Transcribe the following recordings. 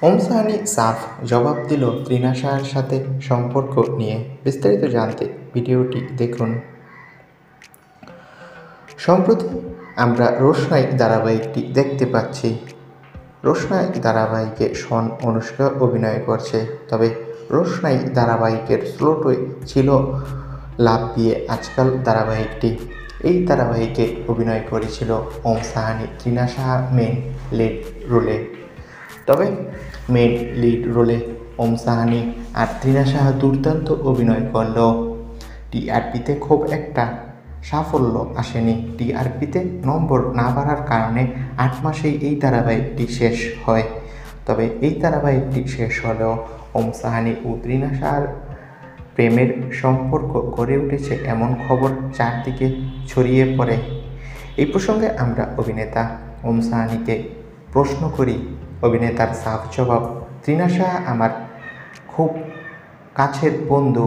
ওম সাহানি সাফ জবাব দিল ত্রিনা শাহর সাথে সম্পর্ক নিয়ে। বিস্তারিত জানতে ভিডিওটি দেখুন। সম্প্রতি আমরা রোশনাই ধারাবাহিকটি দেখতে পাচ্ছি। রোশনাই ধারাবাহিকে শন অনুষ্কা অভিনয় করছে। তবে রোশনাই ধারাবাহিকের স্লোটোয় ছিল লাভ বিয়ে আজকাল ধারাবাহিকটি। এই ধারাবাহিকে অভিনয় করেছিল ওম সাহানি, ত্রিনা শাহ মেন লিড রোলে। তবে মেন লিড রোলে ওম সাহানি আর ত্রিনা শাহ দুর্দান্ত অভিনয় করলেও টিআরপিতে খুব একটা সাফল্য আসেনি। টিআরপিতে নম্বর না বাড়ার কারণে 8 মাসেই এই ধারাবাহিকটি শেষ হয়। তবে এই ধারাবাহিকটি শেষ হলেও ওম সাহানি ও ত্রিনা শাহর প্রেমের সম্পর্ক গড়ে উঠেছে এমন খবর চারদিকে ছড়িয়ে পড়ে। এই প্রসঙ্গে আমরা অভিনেতা ওম সাহানিকে প্রশ্ন করি। অভিনেতার সাফ জবাব, ত্রিনা শাহ আমার খুব কাছের বন্ধু।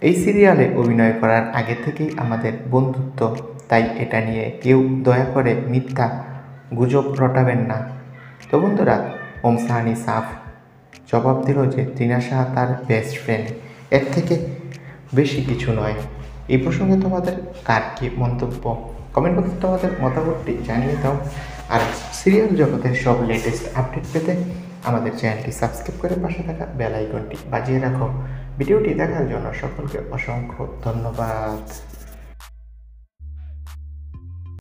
এই সিরিয়ালে অভিনয় করার আগে থেকেই আমাদের বন্ধুত্ব, তাই এটা নিয়ে কেউ দয়া করে মিথ্যা গুজব রটাবেন না। তো বন্ধুরা, ওম সাহানি সাফ জবাব দিল যে ত্রিনা শাহ তার বেস্ট ফ্রেন্ড, এর থেকে বেশি কিছু নয়। এই প্রসঙ্গে তোমাদের কার কী মন্তব্য? কমেন্ট বক্সে তোমাদের মতামতটি জানিয়ে দাও। আর সিরিয়াল জগতের সব লেটেস্ট আপডেট পেতে আমাদের চ্যানেলটি সাবস্ক্রাইব করে পাশে থাকা বেল আইকনটি বাজিয়ে রাখো। ভিডিওটি দেখার জন্য সকলকে অসংখ্য ধন্যবাদ।